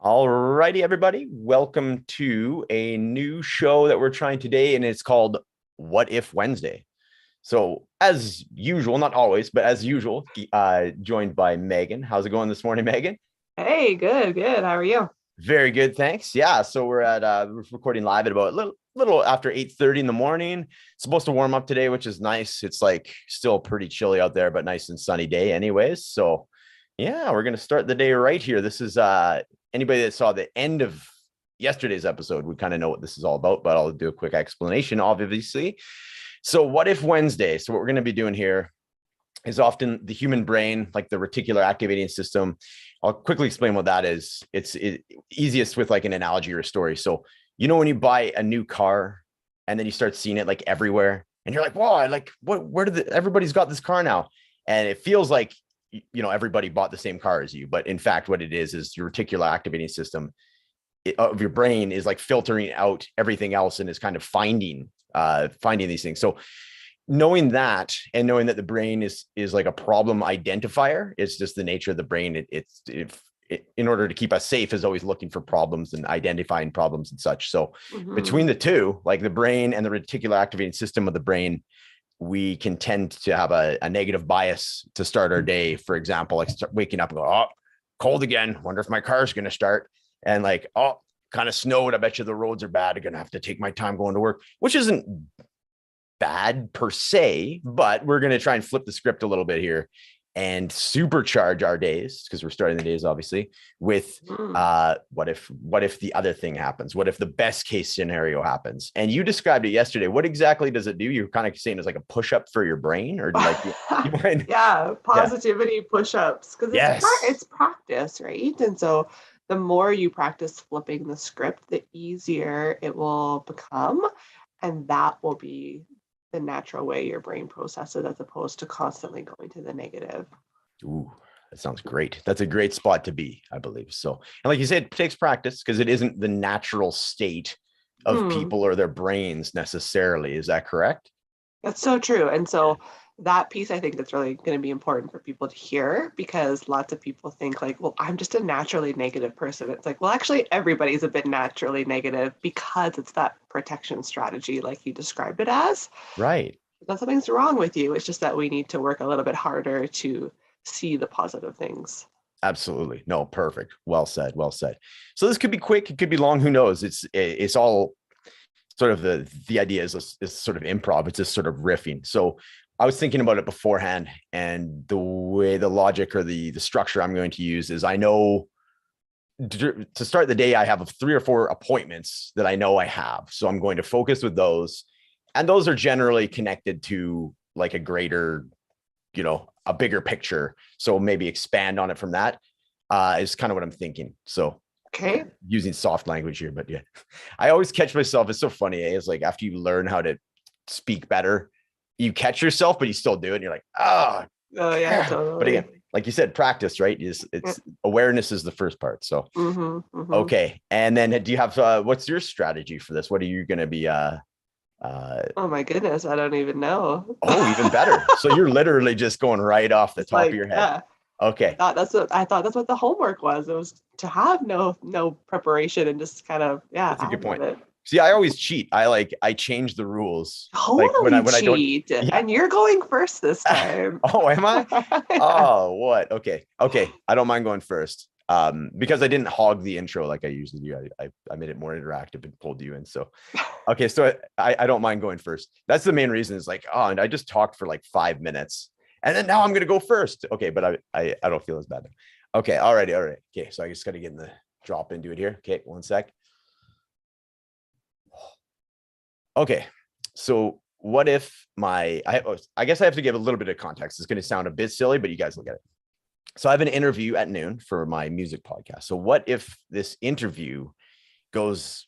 All righty, everybody. Welcome to a new show that we're trying today, and it's called What If Wednesday. So, as usual, not always, but as usual, joined by Megan. How's it going this morning, Megan? Hey, good, good. How are you? Very good, thanks. Yeah, so we're recording live at about a little after 8:30 in the morning. It's supposed to warm up today, which is nice. It's like still pretty chilly out there, but nice and sunny day anyways. So yeah, we're gonna start the day right here. This is anybody that saw the end of yesterday's episode would kind of know what this is all about, but I'll do a quick explanation, obviously. So what if Wednesday? So what we're gonna be doing here is often the human brain, like the reticular activating system. I'll quickly explain what that is. It's easiest with like an analogy or a story. So, when you buy a new car and then you start seeing it like everywhere and you're like, whoa, like where did everybody's got this car now? And it feels like, everybody bought the same car as you. But in fact, what it is your reticular activating system of your brain is like filtering out everything else and is kind of finding these things. So knowing that and knowing that the brain is like a problem identifier, it's just the nature of the brain. In order to keep us safe, is always looking for problems and identifying problems and such. So between the two, like the brain and the reticular activating system of the brain, we can tend to have a negative bias to start our day. For example, like start waking up and go, oh, cold again. Wonder if my car's going to start. And like, oh, kind of snowed. I bet you the roads are bad. I'm going to have to take my time going to work, which isn't bad per se, but we're going to try and flip the script a little bit here and supercharge our days, because we're starting the days obviously with what if the other thing happens? What if the best case scenario happens? And you described it yesterday. What exactly does it do? You're kind of saying it's like a push-up for your brain, or like you mind? Yeah, positivity push-ups, because it's practice, right? And so the more you practice flipping the script, the easier it will become, and that will be the natural way your brain processes, as opposed to constantly going to the negative. Ooh, that sounds great. That's a great spot to be, I believe. So, and like you said, it takes practice, because it isn't the natural state of people or their brains necessarily. Is that correct? That's so true. And so that piece, I think that's really going to be important for people to hear, because lots of people think like, well, I'm just a naturally negative person. It's like, well, actually everybody's a bit naturally negative, because it's that protection strategy, like you described it as. Right. Nothing's wrong with you. It's just that we need to work a little bit harder to see the positive things. Absolutely. No, perfect. Well said. Well said. So this could be quick. It could be long. Who knows? It's all sort of the idea is sort of improv. It's just sort of riffing. So I was thinking about it beforehand, and the way the logic or the structure I'm going to use is, I know to start the day, I have 3 or 4 appointments that I know I have. So I'm going to focus with those. And those are generally connected to like a greater, a bigger picture. So maybe expand on it from that is kind of what I'm thinking. So okay, using soft language here, but yeah, I always catch myself. It's so funny. It's like after you learn how to speak better, you catch yourself, but you still do it. And you're like, oh yeah, totally. But again, like you said, practice, right? It's awareness is the first part. So, okay. And then do you have, what's your strategy for this? What are you going to be, oh my goodness, I don't even know. Oh, even better. So you're literally just going right off the top of your head. Yeah. Okay. I thought that's what the homework was. It was to have no preparation and just kind of, That's a good point. See, I always cheat. I change the rules. Totally like when I cheat. Yeah. And you're going first this time. Oh, am I? Oh, what? Okay. I don't mind going first. Because I didn't hog the intro like I usually do. I made it more interactive and pulled you in. So, okay. So I don't mind going first. That's the main reason, is like, oh, and I just talked for like 5 minutes, and then now I'm going to go first. Okay. But I don't feel as bad now. Okay. All right. Okay. So I just got to get in the drop into it here. Okay. One sec. Okay. So what if I guess I have to give a little bit of context. It's going to sound a bit silly, but you guys look at it. So I have an interview at noon for my music podcast. So what if this interview goes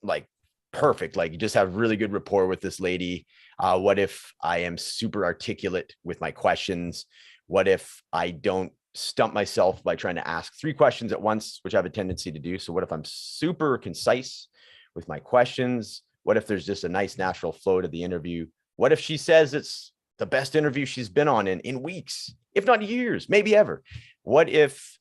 like perfect? Like you just have really good rapport with this lady. What if I am super articulate with my questions? What if I don't stump myself by trying to ask 3 questions at once, which I have a tendency to do? So what if I'm super concise with my questions? What if there's just a nice natural flow to the interview? What if she says it's the best interview she's been on in weeks, if not years, maybe ever? What if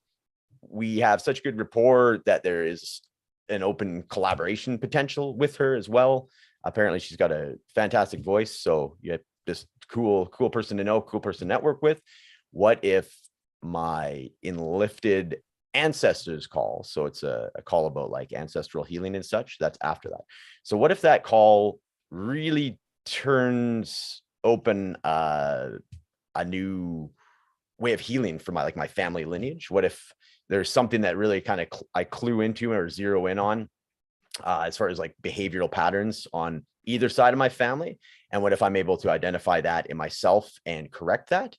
we have such good rapport that there is an open collaboration potential with her as well. Apparently she's got a fantastic voice. So yeah, just cool person to know, cool person to network with. What if my enlifted ancestors call? So it's a call about like ancestral healing and such. That's after that. So what if that call really turns open a new way of healing for my family lineage? What if there's something that really kind of I clue into or zero in on as far as like behavioral patterns on either side of my family? And what if I'm able to identify that in myself and correct that?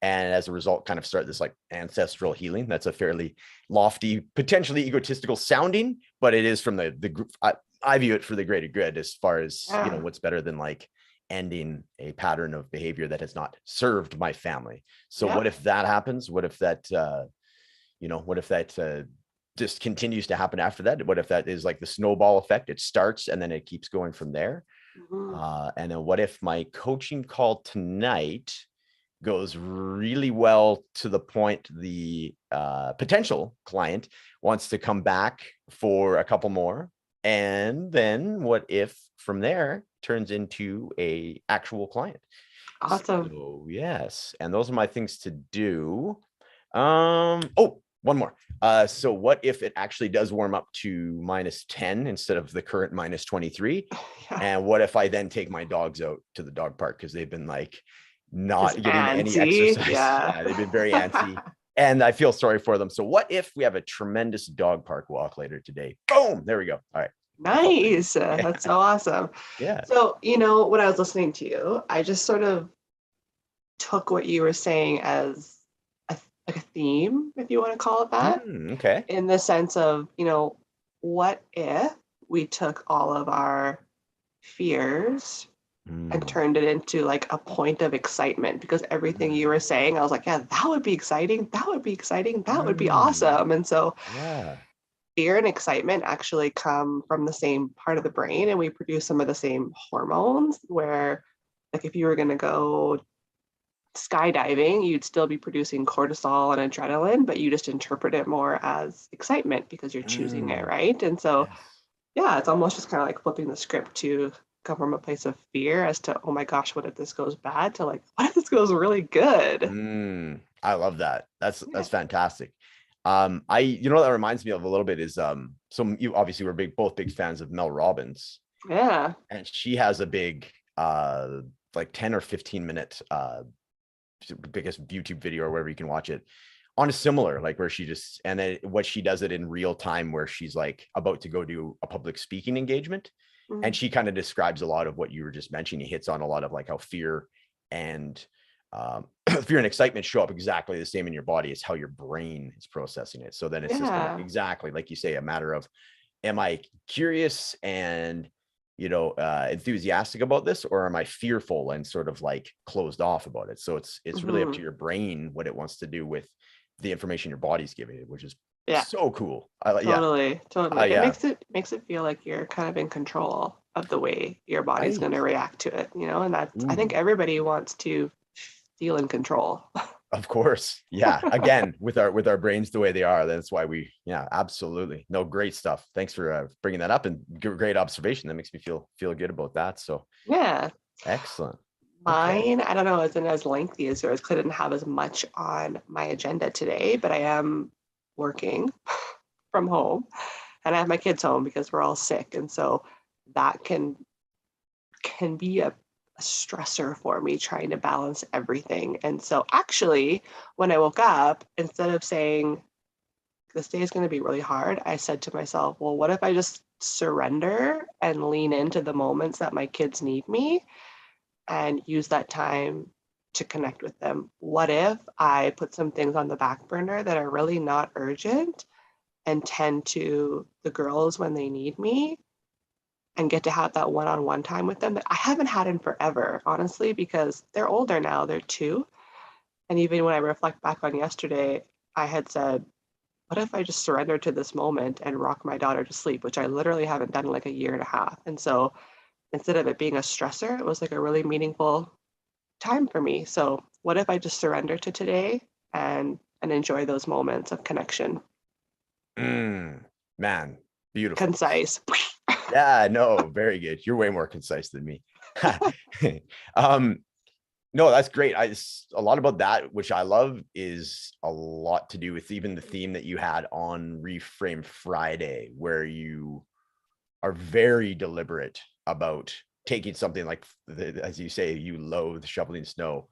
And as a result, kind of start this like ancestral healing. That's a fairly lofty, potentially egotistical sounding, but it is from the group. I view it for the greater good, as far as, what's better than like ending a pattern of behavior that has not served my family. So what if that happens? What if that, just continues to happen after that? What if that is like the snowball effect? It starts and then it keeps going from there. And then what if my coaching call tonight goes really well to the point the potential client wants to come back for a couple more? And then what if from there turns into a actual client? Awesome. So, yes. And those are my things to do. One more. So what if it actually does warm up to -10 instead of the current -23? And what if I then take my dogs out to the dog park because they've been like not getting any exercise? Yeah, they've been very antsy. And I feel sorry for them. So what if we have a tremendous dog park walk later today? Boom, there we go. All right. Nice. That's so awesome. Yeah. So, when I was listening to you, I just sort of took what you were saying as like a theme, if you want to call it that. Okay. In the sense of, what if we took all of our fears and turned it into like a point of excitement? Because everything you were saying, I was like, yeah, that would be exciting. That would be exciting. That would be awesome. And so fear and excitement actually come from the same part of the brain, and we produce some of the same hormones, where like if you were going to go skydiving, you'd still be producing cortisol and adrenaline, but you just interpret it more as excitement because you're choosing it, right? And so it's almost just kind of like flipping the script to come from a place of fear as to, oh my gosh, what if this goes bad, to like, what if this goes really good? I love that. That's fantastic. What that reminds me of a little bit is so you obviously were both big fans of Mel Robbins. Yeah. And she has a big like 10 or 15 minute biggest YouTube video or wherever you can watch it on a similar, like where she just, and then what she does it in real time, where she's like about to go do a public speaking engagement. And she kind of describes a lot of what you were just mentioning. He hits on a lot of like how fear and excitement show up exactly the same in your body as how your brain is processing it. So then it's just exactly like you say, a matter of, am I curious and enthusiastic about this, or am I fearful and sort of like closed off about it? So it's really up to your brain what it wants to do with the information your body's giving it, which is so cool. Totally. It makes it feel like you're kind of in control of the way your body's going to react to it, and that's, I think everybody wants to feel in control. Of course. Yeah. Again, with our brains the way they are, that's why absolutely. No, great stuff. Thanks for bringing that up, and great observation. That makes me feel good about that. So excellent. Mine, I don't know, isn't as lengthy as yours, because I didn't have as much on my agenda today, but I am working from home, and I have my kids home because we're all sick. And so that can be a stressor for me, trying to balance everything. And so actually, when I woke up, instead of saying this day is going to be really hard, I said to myself, well, what if I just surrender and lean into the moments that my kids need me and use that time to connect with them? What if I put some things on the back burner that are really not urgent and tend to the girls when they need me, and get to have that one-on-one time with them that I haven't had in forever, honestly, because they're older now, they're 2. And even when I reflect back on yesterday, I had said, what if I just surrender to this moment and rock my daughter to sleep, which I literally haven't done in like a year and a half. And so instead of it being a stressor, it was like a really meaningful time for me. So what if I just surrender to today and enjoy those moments of connection? Man, beautiful. Concise. Yeah, no, very good. You're way more concise than me. No, that's great. A lot about that, which I love, is a lot to do with even the theme that you had on Reframe Friday, where you are very deliberate about taking something like, as you say, you loathe shoveling snow.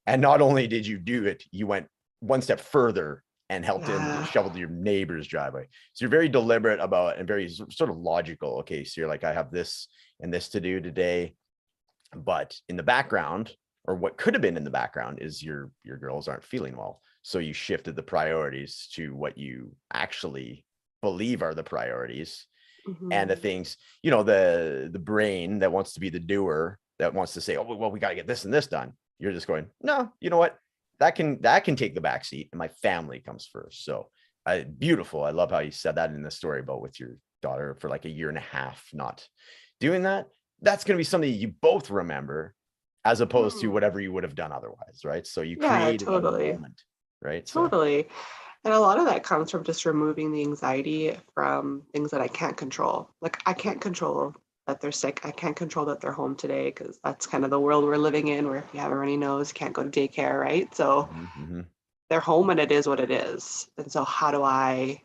And not only did you do it, you went one step further and helped him shovel your neighbor's driveway. So you're very deliberate about and very sort of logical. Okay, so you're like, I have this and this to do today. But in the background, or what could have been in the background, is your girls aren't feeling well. So you shifted the priorities to what you actually believe are the priorities. And the things, the brain that wants to be the doer, that wants to say, oh, well, we got to get this and this done. You're just going, no, you know what? That can take the back seat, and my family comes first. So beautiful. I love how you said that in the story about with your daughter for like a year and a half not doing that. That's going to be something you both remember, as opposed to whatever you would have done otherwise, right? So you created a moment, right? Totally. And a lot of that comes from just removing the anxiety from things that I can't control. Like, I can't control that they're sick. I can't control that they're home today, because that's kind of the world we're living in, where if you have a runny nose, you can't go to daycare, right? So they're home and it is what it is. And so how do I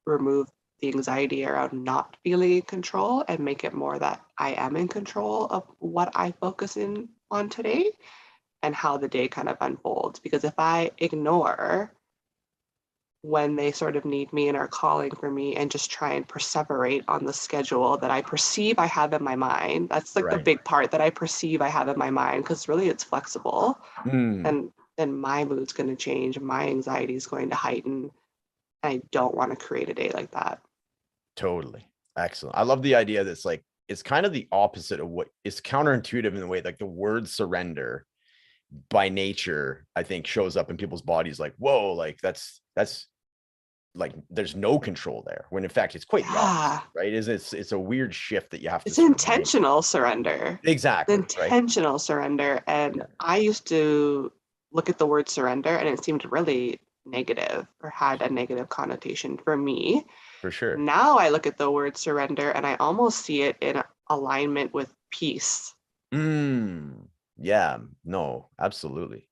remove the anxiety around not feeling in control and make it more that I am in control of what I focus in on today and how the day kind of unfolds? Because if I ignore when they sort of need me and are calling for me and just try and perseverate on the schedule that I perceive I have in my mind, that's like the big part that I perceive I have in my mind, because really it's flexible. And then my mood's going to change, my anxiety is going to heighten. I don't want to create a day like that. Totally. Excellent. I love the idea that's like, it's kind of the opposite of what is counterintuitive in the way, like the word surrender by nature, I think, shows up in people's bodies like, whoa, like that's like there's no control there, when in fact it's quite the opposite, right? It's a weird shift that you have to, it's intentional surrender. Exactly. Intentional surrender. And I used to look at the word surrender and it seemed really negative, or had a negative connotation for me. For sure. Now I look at the word surrender and I almost see it in alignment with peace. Yeah, no, absolutely.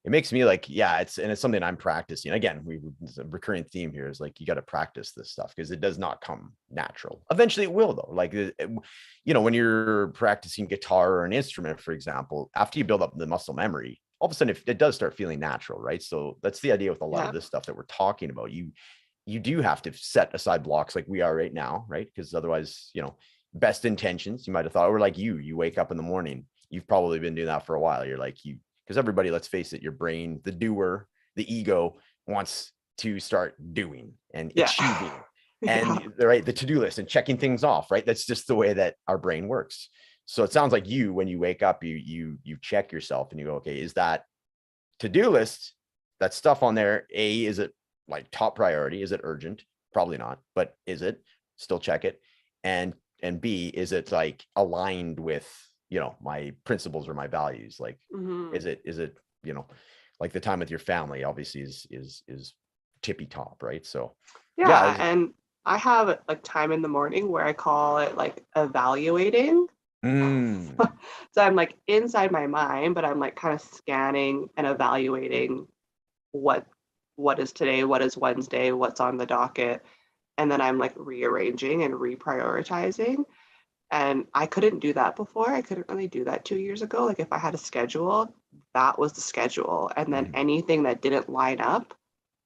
It makes me like, yeah, it's something I'm practicing. Again, a recurring theme here is like, you got to practice this stuff, because it does not come natural. Eventually it will, though. Like, when you're practicing guitar or an instrument, for example, after you build up the muscle memory, all of a sudden it does start feeling natural, right? So that's the idea with a lot of this stuff that we're talking about. You do have to set aside blocks like we are right now, right? Because otherwise, best intentions, you might have thought, or like you wake up in the morning, you've probably been doing that for a while. You're like, because everybody, let's face it, your brain, the doer, the ego, wants to start doing and achieving and the to-do list and checking things off, right? That's just the way that our brain works. So it sounds like when you wake up, you check yourself and you go, okay, is that to-do list, that stuff on there, is it like top priority? Is it urgent? Probably not, but is it? Still check it. And B, is it like aligned with my principles or my values? Like, is it like the time with your family obviously is tippy top, right? So and I have like time in the morning where I call it like evaluating. So I'm like inside my mind, but I'm like kind of scanning and evaluating what is today, what is Wednesday, what's on the docket, and then I'm like rearranging and reprioritizing. And I couldn't do that before. I couldn't really do that 2 years ago. Like, if I had a schedule, that was the schedule. And then anything that didn't line up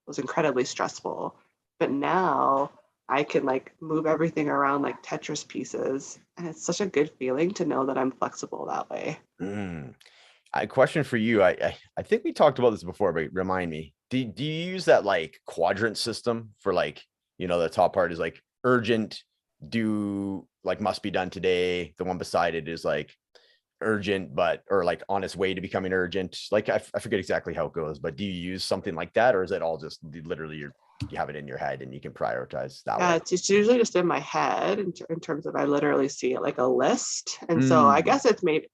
was incredibly stressful. But now I can like move everything around like Tetris pieces. And it's such a good feeling to know that I'm flexible that way. A question for you. I think we talked about this before, but remind me, do you use that like quadrant system for like, the top part is like urgent, must be done today. The one beside it is like urgent, or like on its way to becoming urgent. Like, I forget exactly how it goes, but do you use something like that, or is it all just literally you have it in your head and you can prioritize that way? It's usually just in my head in terms of I literally see it like a list. And so I guess it's maybe,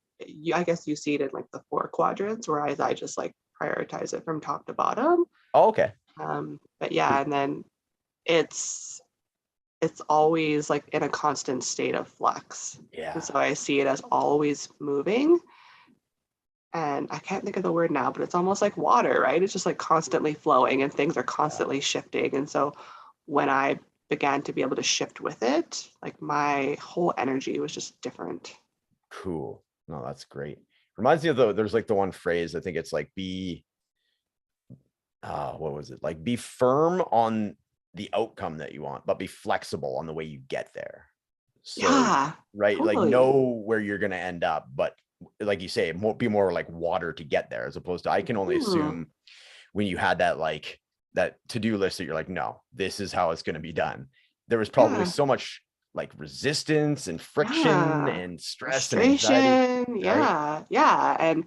I guess you see it in like the 4 quadrants, whereas I just like prioritize it from top to bottom. Oh, okay. But yeah, and then it's always like in a constant state of flux. Yeah. And so I see it as always moving. And I can't think of the word now, but it's almost like water, right? It's just like constantly flowing and things are constantly shifting. And so when I began to be able to shift with it, like my whole energy was just different. Cool. No, that's great. Reminds me of there's like the one phrase, I think it's like what was it? Like be firm on the outcome that you want, but be flexible on the way you get there. So, Yeah, right. totally. Like know where you're going to end up, but like you say, it won't be more like water to get there, as opposed to, I can only assume when you had that to-do list that you're like, no, this is how it's going to be done. There was probably so much like resistance and friction and stress and anxiety. Yeah. Yeah. And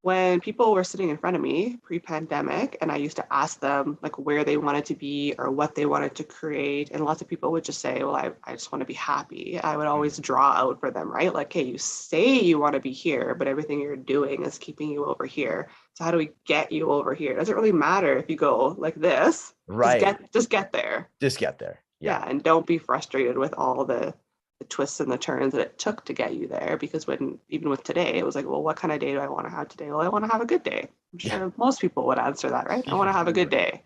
when people were sitting in front of me pre-pandemic and I used to ask them like where they wanted to be or what they wanted to create, and lots of people would just say, well, I just want to be happy. I would always draw out for them, right? Like, hey, you say you want to be here, but everything you're doing is keeping you over here. So how do we get you over here? It doesn't really matter if you go like this. Right. Just get there. Just get there. Yeah. And don't be frustrated with all the twists and the turns that it took to get you there, because even with today, it was like, well, what kind of day do I want to have today? Well, I want to have a good day. I'm sure most people would answer that, right? I want to have a good day.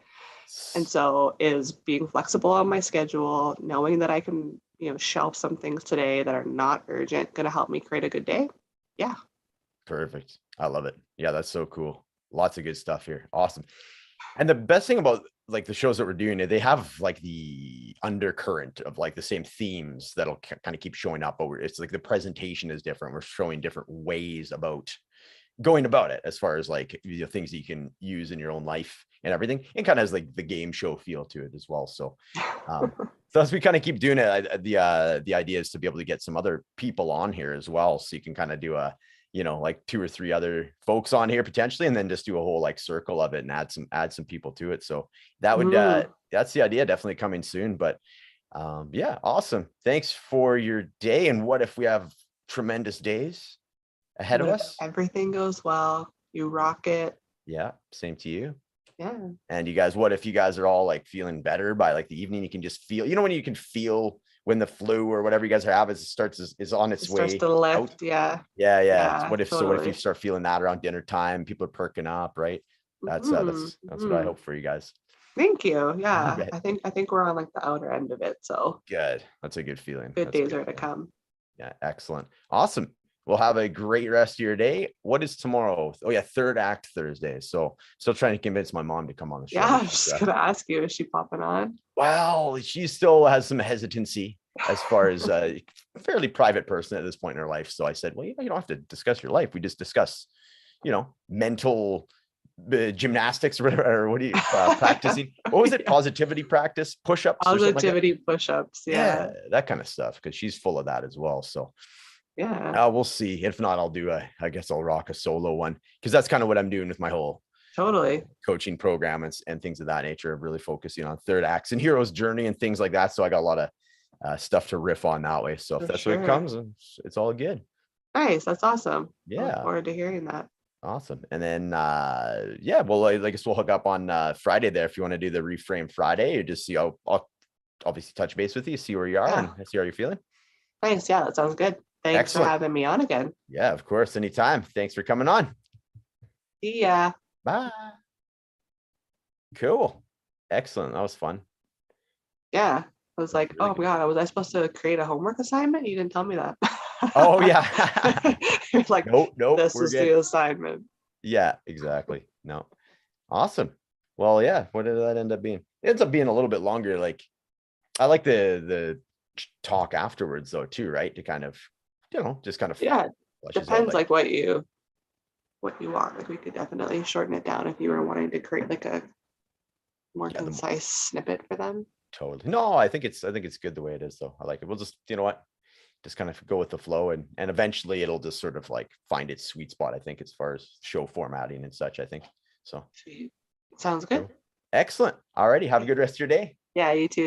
And so is being flexible on my schedule, knowing that I can, shelve some things today that are not urgent, going to help me create a good day. Yeah. Perfect. I love it. Yeah, that's so cool. Lots of good stuff here. Awesome. And the best thing about like the shows that we're doing, they have like the undercurrent of like the same themes that'll kind of keep showing up, but it's like the presentation is different. We're showing different ways about going about it, as far as like things that you can use in your own life and everything, and kind of has like the game show feel to it as well. So so as we kind of keep doing it, the idea is to be able to get some other people on here as well, so you can kind of do like 2 or 3 other folks on here potentially, and then just do a whole like circle of it and add some people to it. So that would that's the idea, definitely coming soon. But yeah, awesome. Thanks for your day. And what if we have tremendous days ahead of us? Everything goes well. You rock it. Yeah, same to you. Yeah. And you guys, what if you guys are all like feeling better by like the evening? You can just feel, when you can feel when the flu or whatever you guys are having is on its way. Starts to lift. Out. Yeah. Yeah. What if totally. So what if you start feeling that around dinner time? People are perking up, right? That's what I hope for you guys. Thank you. Yeah. I think we're on like the outer end of it. So good. That's a good feeling. Good days are to come. Yeah. Excellent. Awesome. We'll have a great rest of your day. What is tomorrow? Oh yeah, third act Thursday. So still trying to convince my mom to come on the show. Yeah, I was just gonna ask you, is she popping on? Well, she still has some hesitancy as far as a fairly private person at this point in her life. So I said, well, you don't have to discuss your life. We just discuss, mental gymnastics or whatever. Or what do you practicing? What was it? Positivity practice, push-ups. Positivity push-ups. Yeah, that kind of stuff. Because she's full of that as well. So. Yeah. We'll see. If not, I guess I'll rock a solo one, because that's kind of what I'm doing with my whole coaching program and things of that nature, of really focusing on third acts and hero's journey and things like that. So I got a lot of stuff to riff on that way. So if that's what it comes, it's all good. Nice. That's awesome. Yeah. I look forward to hearing that. Awesome. And then, well, I guess we'll hook up on Friday there. If you want to do the Reframe Friday, or just see, I'll obviously touch base with you, see where you are and see how you're feeling. Nice. Yeah, that sounds good. Thanks for having me on again. Yeah, of course. Anytime. Thanks for coming on. See ya. Bye. Cool. Excellent. That was fun. Yeah. I was like, oh my God, was I supposed to create a homework assignment? You didn't tell me that. Oh yeah. You're like, nope. This is the assignment. Yeah, exactly. No. Awesome. Well, yeah. What did that end up being? It ends up being a little bit longer. Like, I like the talk afterwards though too, right? To kind of, just kind of depends like what you want. Like we could definitely shorten it down if you were wanting to create like a more concise snippet for them. Totally. No, I think it's good the way it is though. I like it. We'll just, just kind of go with the flow, and eventually it'll just sort of like find its sweet spot, I think, as far as show formatting and such, I think. So sounds good. Excellent. Alrighty. Have a good rest of your day. Yeah, you too.